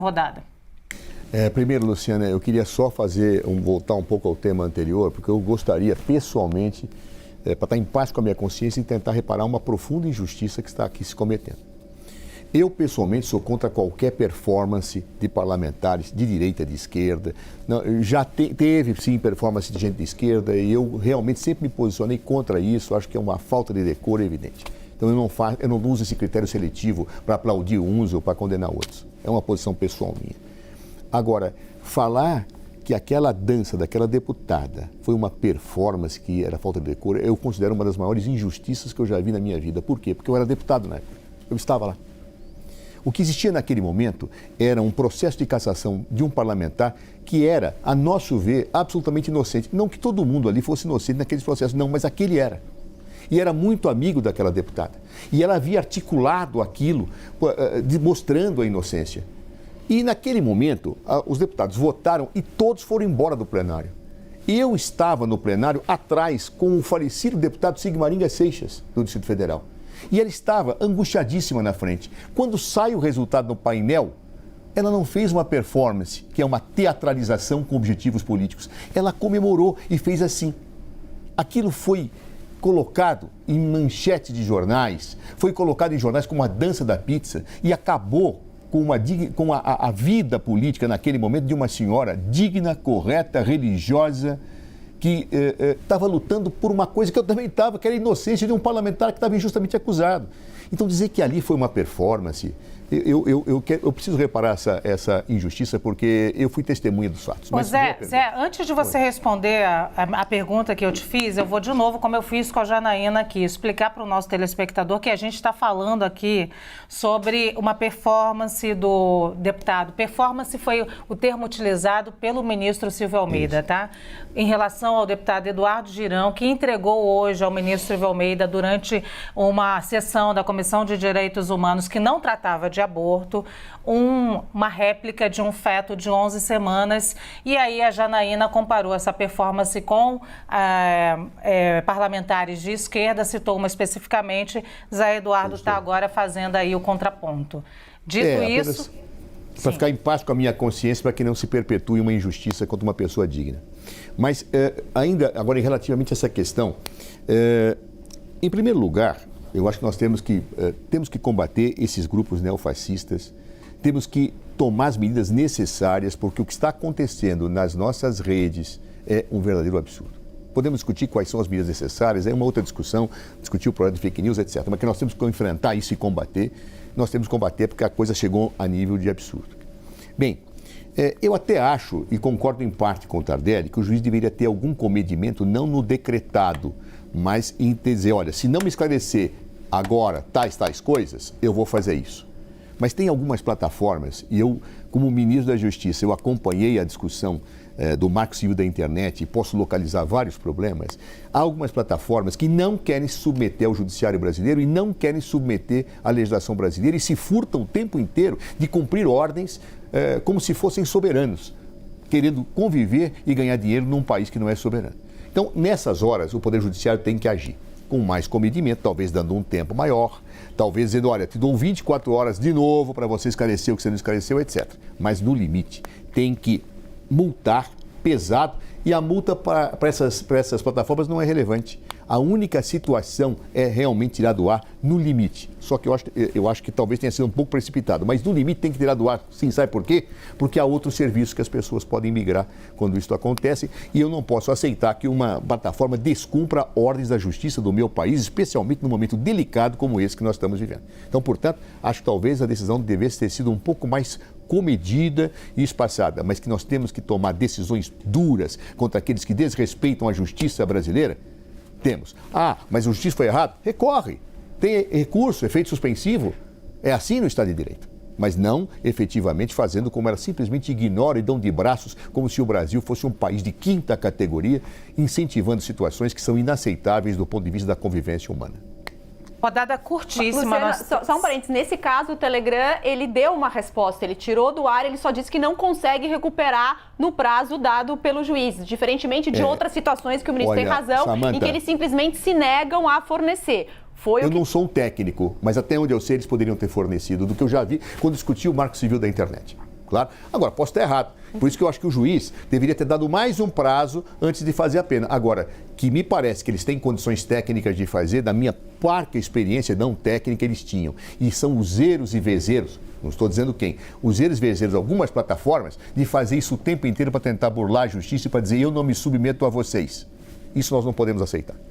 rodada. Primeiro, Luciana, eu queria só voltar um pouco ao tema anterior, porque eu gostaria, pessoalmente, para estar em paz com a minha consciência e tentar reparar uma profunda injustiça que está aqui se cometendo. Eu, pessoalmente, sou contra qualquer performance de parlamentares de direita, de esquerda. Não, já teve, sim, performance de gente de esquerda e eu realmente sempre me posicionei contra isso. Acho que é uma falta de decoro evidente. Então, eu não uso esse critério seletivo para aplaudir uns ou para condenar outros. É uma posição pessoal minha. Agora, falar que aquela dança daquela deputada foi uma performance que era falta de decoro, eu considero uma das maiores injustiças que eu já vi na minha vida. Por quê? Porque eu era deputado na época. Eu estava lá. O que existia naquele momento era um processo de cassação de um parlamentar que era, a nosso ver, absolutamente inocente. Não que todo mundo ali fosse inocente naqueles processos, não, mas aquele era. E era muito amigo daquela deputada. E ela havia articulado aquilo, mostrando a inocência. E naquele momento, os deputados votaram e todos foram embora do plenário. Eu estava no plenário atrás com o falecido deputado Sigmaringa Seixas, do Distrito Federal. E ela estava angustiadíssima na frente. Quando sai o resultado no painel, ela não fez uma performance, que é uma teatralização com objetivos políticos. Ela comemorou e fez assim. Aquilo foi colocado em manchete de jornais, foi colocado em jornais como a dança da pizza e acabou com a vida política naquele momento de uma senhora digna, correta, religiosa, que estava lutando por uma coisa que eu também estava, que era a inocência de um parlamentar que estava injustamente acusado. Então, dizer que ali foi uma performance, eu preciso reparar essa injustiça, porque eu fui testemunha dos fatos. Mas, Zé, antes de você responder a pergunta que eu te fiz, eu vou de novo, como eu fiz com a Janaína aqui, explicar para o nosso telespectador que a gente está falando aqui sobre uma performance do deputado. Performance foi o termo utilizado pelo ministro Silvio Almeida, tá? Em relação ao deputado Eduardo Girão, que entregou hoje ao ministro Silvio Almeida, durante uma sessão da Comissão de Direitos Humanos, que não tratava de aborto, uma réplica de um feto de 11 semanas. E aí a Janaína comparou essa performance com parlamentares de esquerda, citou uma especificamente. Zé Eduardo está agora fazendo aí o contraponto. Dito isso... Para ficar em paz com a minha consciência, para que não se perpetue uma injustiça contra uma pessoa digna. Mas, ainda, agora, relativamente a essa questão, em primeiro lugar, eu acho que nós temos que combater esses grupos neofascistas, temos que tomar as medidas necessárias, porque o que está acontecendo nas nossas redes é um verdadeiro absurdo. Podemos discutir quais são as medidas necessárias, é uma outra discussão, discutir o problema de fake news, etc. Mas que nós temos que enfrentar isso e combater, nós temos que combater porque a coisa chegou a nível de absurdo. Bem, eu até acho, e concordo em parte com o Tardelli, que o juiz deveria ter algum comedimento, não no decretado, mas em dizer, olha, se não me esclarecer agora tais coisas, eu vou fazer isso. Mas tem algumas plataformas, e eu, como ministro da Justiça, eu acompanhei a discussão do Marco Civil da Internet e posso localizar vários problemas. Há algumas plataformas que não querem se submeter ao judiciário brasileiro e não querem submeter à legislação brasileira e se furtam o tempo inteiro de cumprir ordens como se fossem soberanos, querendo conviver e ganhar dinheiro num país que não é soberano. Então, nessas horas, o Poder Judiciário tem que agir com mais comedimento, talvez dando um tempo maior, talvez dizendo, olha, te dou 24 horas de novo para você esclarecer o que você não esclareceu, etc. Mas, no limite, tem que multar pesado e a multa para essas plataformas não é relevante. A única situação é realmente tirar do ar no limite. Só que eu acho que talvez tenha sido um pouco precipitado, mas no limite tem que tirar do ar, sim, sabe por quê? Porque há outros serviços que as pessoas podem migrar quando isso acontece e eu não posso aceitar que uma plataforma descumpra ordens da justiça do meu país, especialmente num momento delicado como esse que nós estamos vivendo. Então, portanto, acho que talvez a decisão devesse ter sido um pouco mais comedida e espaçada, mas que nós temos que tomar decisões duras contra aqueles que desrespeitam a justiça brasileira. Temos. Mas a justiça foi errada? Recorre. Tem recurso, efeito suspensivo. É assim no Estado de Direito. Mas não efetivamente fazendo como ela simplesmente ignora e dão de braços, como se o Brasil fosse um país de quinta categoria, incentivando situações que são inaceitáveis do ponto de vista da convivência humana. Rodada curtíssima. Luciana, só um parênteses. Nesse caso, o Telegram, ele deu uma resposta. Ele tirou do ar, ele só disse que não consegue recuperar no prazo dado pelo juiz. Diferentemente de outras situações que o ministro tem razão, Samantha, em que eles simplesmente se negam a fornecer. Eu não sou um técnico, mas até onde eu sei, eles poderiam ter fornecido, do que eu já vi quando discuti o Marco Civil da Internet. Claro. Agora, posso estar errado. Por isso que eu acho que o juiz deveria ter dado mais um prazo antes de fazer a pena. Agora, que me parece que eles têm condições técnicas de fazer, da minha parca experiência não técnica, eles tinham. E são os erros e vezeiros, não estou dizendo quem, os erros e vezeiros de algumas plataformas, de fazer isso o tempo inteiro para tentar burlar a justiça e para dizer eu não me submeto a vocês. Isso nós não podemos aceitar.